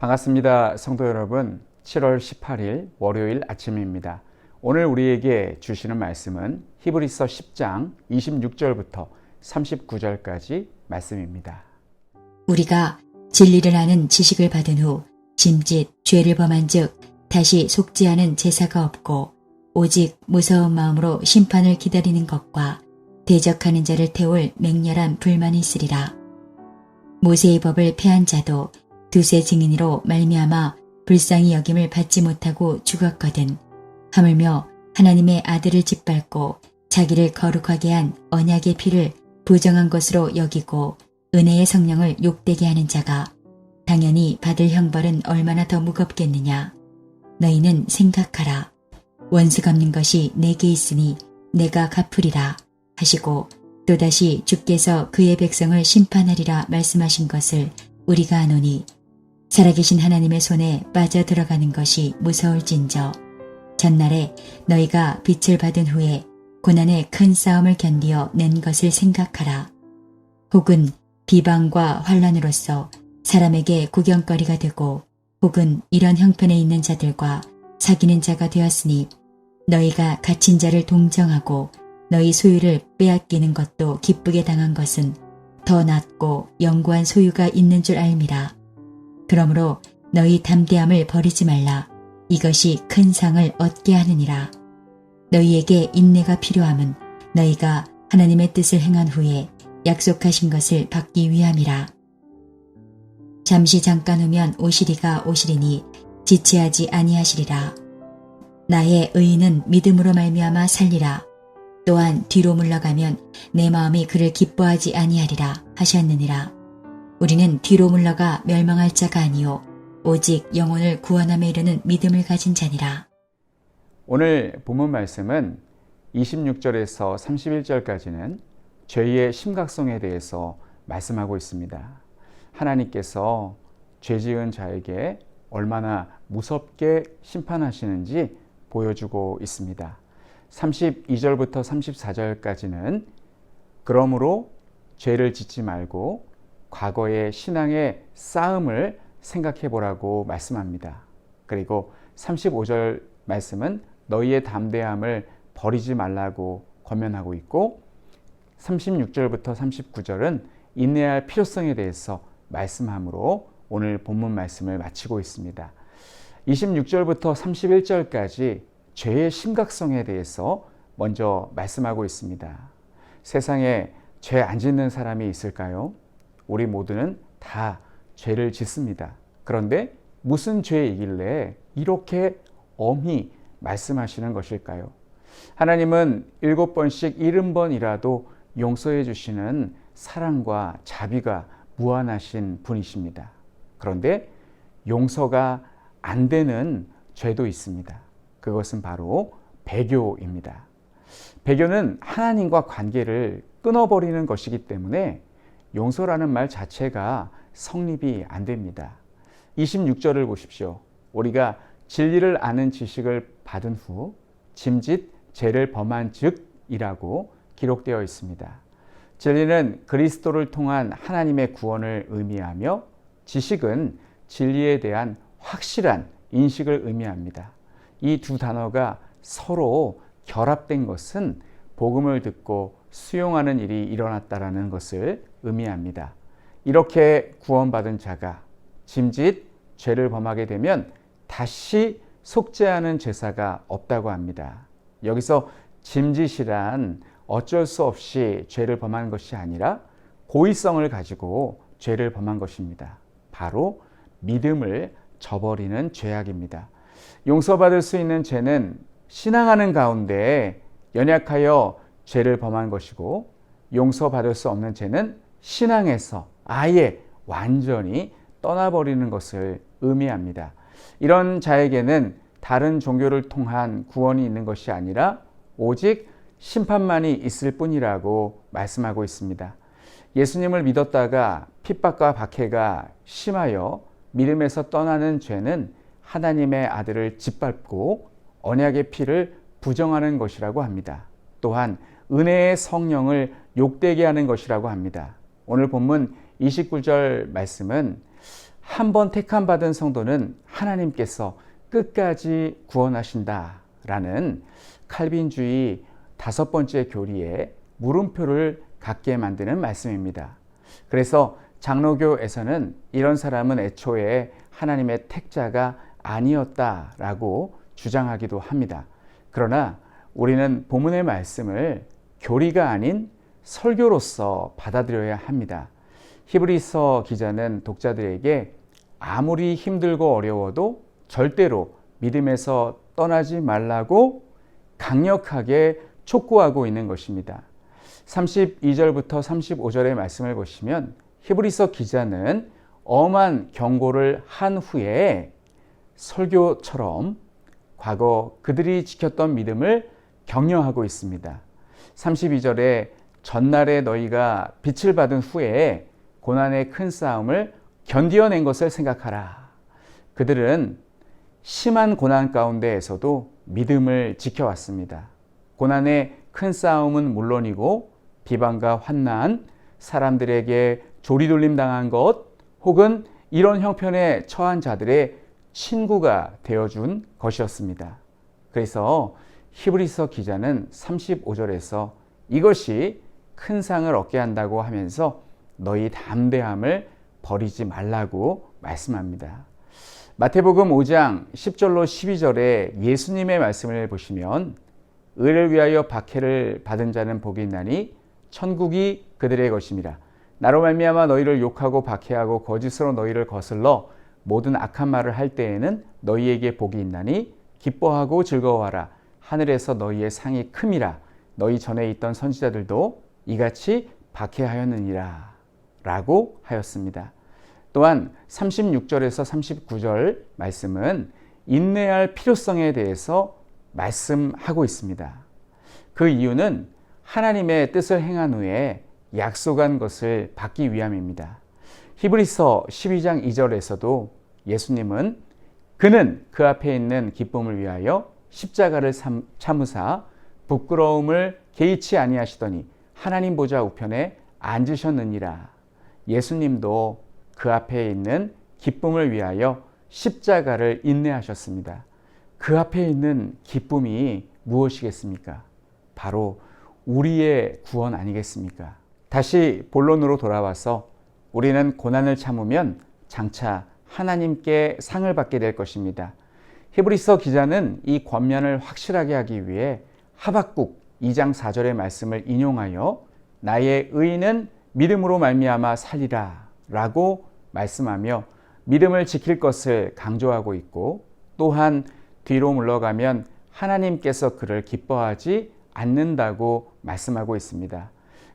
반갑습니다. 성도 여러분, 7월 18일 월요일 아침입니다. 오늘 우리에게 주시는 말씀은 히브리서 10장 26절부터 39절까지 말씀입니다. 우리가 진리를 아는 지식을 받은 후 짐짓 죄를 범한 즉 다시 속지 않은 제사가 없고 오직 무서운 마음으로 심판을 기다리는 것과 대적하는 자를 태울 맹렬한 불만이 있으리라. 모세의 법을 폐한 자도 두세 증인으로 말미암아 불쌍히 여김을 받지 못하고 죽었거든. 하물며 하나님의 아들을 짓밟고 자기를 거룩하게 한 언약의 피를 부정한 것으로 여기고 은혜의 성령을 욕되게 하는 자가 당연히 받을 형벌은 얼마나 더 무겁겠느냐. 너희는 생각하라. 원수 갚는 것이 내게 있으니 내가 갚으리라 하시고 또다시 주께서 그의 백성을 심판하리라 말씀하신 것을 우리가 아노니 살아계신 하나님의 손에 빠져들어가는 것이 무서울진저 전날에 너희가 빛을 받은 후에 고난의 큰 싸움을 견디어 낸 것을 생각하라. 혹은 비방과 환란으로서 사람에게 구경거리가 되고 혹은 이런 형편에 있는 자들과 사귀는 자가 되었으니 너희가 갇힌 자를 동정하고 너희 소유를 빼앗기는 것도 기쁘게 당한 것은 더 낫고 영구한 소유가 있는 줄 알미라. 그러므로 너희 담대함을 버리지 말라. 이것이 큰 상을 얻게 하느니라. 너희에게 인내가 필요함은 너희가 하나님의 뜻을 행한 후에 약속하신 것을 받기 위함이라. 잠시 잠깐 후면 오시리가 오시리니 지체하지 아니하시리라. 나의 의인은 믿음으로 말미암아 살리라. 또한 뒤로 물러가면 내 마음이 그를 기뻐하지 아니하리라 하셨느니라. 우리는 뒤로 물러가 멸망할 자가 아니요 오직 영혼을 구원함에 이르는 믿음을 가진 자니라. 오늘 본문 말씀은 26절에서 31절까지는 죄의 심각성에 대해서 말씀하고 있습니다. 하나님께서 죄 지은 자에게 얼마나 무섭게 심판하시는지 보여주고 있습니다. 32절부터 34절까지는 그러므로 죄를 짓지 말고 과거의 신앙의 싸움을 생각해 보라고 말씀합니다. 그리고 35절 말씀은 너희의 담대함을 버리지 말라고 권면하고 있고 36절부터 39절은 인내할 필요성에 대해서 말씀하므로 오늘 본문 말씀을 마치고 있습니다. 26절부터 31절까지 죄의 심각성에 대해서 먼저 말씀하고 있습니다. 세상에 죄 안 짓는 사람이 있을까요? 우리 모두는 다 죄를 짓습니다. 그런데 무슨 죄이길래 이렇게 엄히 말씀하시는 것일까요? 하나님은 7번씩 70번이라도 용서해 주시는 사랑과 자비가 무한하신 분이십니다. 그런데 용서가 안 되는 죄도 있습니다. 그것은 바로 배교입니다. 배교는 하나님과 관계를 끊어버리는 것이기 때문에 용서라는 말 자체가 성립이 안 됩니다. 26절을 보십시오. 우리가 진리를 아는 지식을 받은 후 짐짓 죄를 범한 즉이라고 기록되어 있습니다. 진리는 그리스도를 통한 하나님의 구원을 의미하며 지식은 진리에 대한 확실한 인식을 의미합니다. 이 두 단어가 서로 결합된 것은 복음을 듣고 수용하는 일이 일어났다라는 것을 의미합니다. 이렇게 구원받은 자가 짐짓 죄를 범하게 되면 다시 속죄하는 제사가 없다고 합니다. 여기서 짐짓이란 어쩔 수 없이 죄를 범한 것이 아니라 고의성을 가지고 죄를 범한 것입니다. 바로 믿음을 저버리는 죄악입니다. 용서받을 수 있는 죄는 신앙하는 가운데 연약하여 죄를 범한 것이고 용서받을 수 없는 죄는 신앙에서 아예 완전히 떠나버리는 것을 의미합니다. 이런 자에게는 다른 종교를 통한 구원이 있는 것이 아니라 오직 심판만이 있을 뿐이라고 말씀하고 있습니다. 예수님을 믿었다가 핍박과 박해가 심하여 믿음에서 떠나는 죄는 하나님의 아들을 짓밟고 언약의 피를 부정하는 것이라고 합니다. 또한 은혜의 성령을 욕되게 하는 것이라고 합니다. 오늘 본문 29절 말씀은 한 번 택함받은 성도는 하나님께서 끝까지 구원하신다라는 칼빈주의 5번째 교리에 물음표를 갖게 만드는 말씀입니다. 그래서 장로교에서는 이런 사람은 애초에 하나님의 택자가 아니었다라고 주장하기도 합니다. 그러나 우리는 본문의 말씀을 교리가 아닌 설교로서 받아들여야 합니다. 히브리서 기자는 독자들에게 아무리 힘들고 어려워도 절대로 믿음에서 떠나지 말라고 강력하게 촉구하고 있는 것입니다. 32절부터 35절의 말씀을 보시면 히브리서 기자는 엄한 경고를 한 후에 설교처럼 과거 그들이 지켰던 믿음을 격려하고 있습니다. 32절에 전날에 너희가 빛을 받은 후에 고난의 큰 싸움을 견디어낸 것을 생각하라. 그들은 심한 고난 가운데에서도 믿음을 지켜왔습니다. 고난의 큰 싸움은 물론이고 비방과 환난, 사람들에게 조리돌림 당한 것, 혹은 이런 형편에 처한 자들의 친구가 되어준 것이었습니다. 그래서 히브리서 기자는 35절에서 이것이 큰 상을 얻게 한다고 하면서 너희 담대함을 버리지 말라고 말씀합니다. 마태복음 5장 10절로 12절에 예수님의 말씀을 보시면 의를 위하여 박해를 받은 자는 복이 있나니 천국이 그들의 것임이라. 나로 말미암아 너희를 욕하고 박해하고 거짓으로 너희를 거슬러 모든 악한 말을 할 때에는 너희에게 복이 있나니 기뻐하고 즐거워하라. 하늘에서 너희의 상이 큼이라. 너희 전에 있던 선지자들도 이같이 박해하였느니라 라고 하였습니다. 또한 36절에서 39절 말씀은 인내할 필요성에 대해서 말씀하고 있습니다. 그 이유는 하나님의 뜻을 행한 후에 약속한 것을 받기 위함입니다. 히브리서 12장 2절에서도 예수님은 그는 그 앞에 있는 기쁨을 위하여 십자가를 참으사 부끄러움을 개의치 아니하시더니 하나님 보좌 우편에 앉으셨느니라. 예수님도 그 앞에 있는 기쁨을 위하여 십자가를 인내하셨습니다. 그 앞에 있는 기쁨이 무엇이겠습니까? 바로 우리의 구원 아니겠습니까? 다시 본론으로 돌아와서 우리는 고난을 참으면 장차 하나님께 상을 받게 될 것입니다. 히브리서 기자는 이 권면을 확실하게 하기 위해 하박국 2장 4절의 말씀을 인용하여 나의 의인은 믿음으로 말미암아 살리라 라고 말씀하며 믿음을 지킬 것을 강조하고 있고, 또한 뒤로 물러가면 하나님께서 그를 기뻐하지 않는다고 말씀하고 있습니다.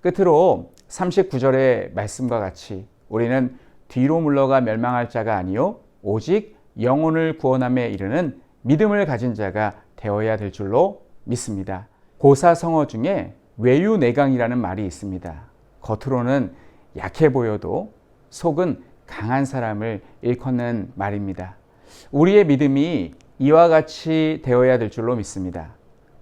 끝으로 39절의 말씀과 같이 우리는 뒤로 물러가 멸망할 자가 아니요 오직 영혼을 구원함에 이르는 믿음을 가진 자가 되어야 될 줄로 믿습니다. 고사성어 중에 외유내강이라는 말이 있습니다. 겉으로는 약해 보여도 속은 강한 사람을 일컫는 말입니다. 우리의 믿음이 이와 같이 되어야 될 줄로 믿습니다.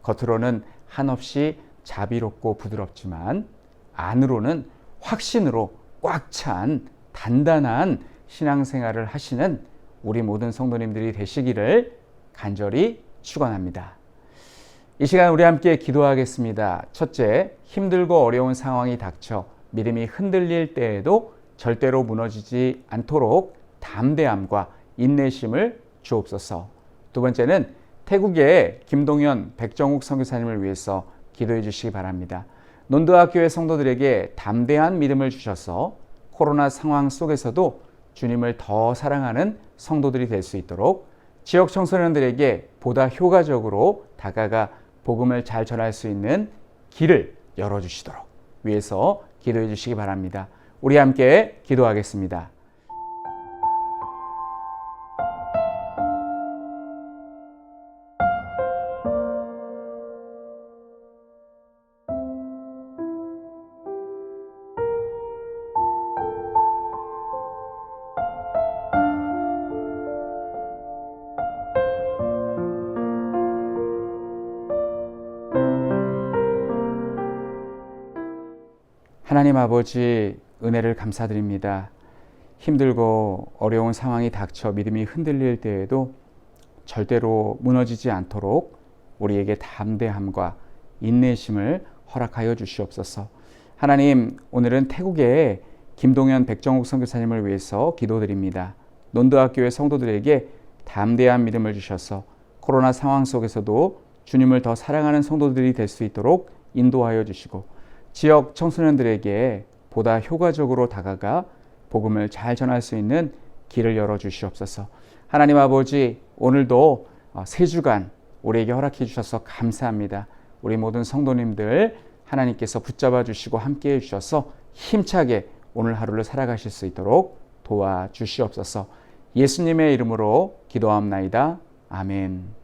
겉으로는 한없이 자비롭고 부드럽지만 안으로는 확신으로 꽉 찬 단단한 신앙생활을 하시는 우리 모든 성도님들이 되시기를 간절히 축원합니다. 이 시간 우리 함께 기도하겠습니다. 첫째, 힘들고 어려운 상황이 닥쳐 믿음이 흔들릴 때에도 절대로 무너지지 않도록 담대함과 인내심을 주옵소서. 두 번째는 태국의 김동현, 백정욱 선교사님을 위해서 기도해 주시기 바랍니다. 논드아교회 성도들에게 담대한 믿음을 주셔서 코로나 상황 속에서도 주님을 더 사랑하는 성도들이 될 수 있도록, 지역 청소년들에게 보다 효과적으로 다가가 복음을 잘 전할 수 있는 길을 열어주시도록 위해서 기도해 주시기 바랍니다. 우리 함께 기도하겠습니다. 하나님 아버지, 은혜를 감사드립니다. 힘들고 어려운 상황이 닥쳐 믿음이 흔들릴 때에도 절대로 무너지지 않도록 우리에게 담대함과 인내심을 허락하여 주시옵소서. 하나님, 오늘은 태국의 김동현 백정욱 선교사님을 위해서 기도드립니다. 논드학교의 성도들에게 담대한 믿음을 주셔서 코로나 상황 속에서도 주님을 더 사랑하는 성도들이 될 수 있도록 인도하여 주시고, 지역 청소년들에게 보다 효과적으로 다가가 복음을 잘 전할 수 있는 길을 열어 주시옵소서. 하나님 아버지, 오늘도 3주간 우리에게 허락해 주셔서 감사합니다. 우리 모든 성도님들 하나님께서 붙잡아 주시고 함께해 주셔서 힘차게 오늘 하루를 살아가실 수 있도록 도와주시옵소서. 예수님의 이름으로 기도합나이다. 아멘.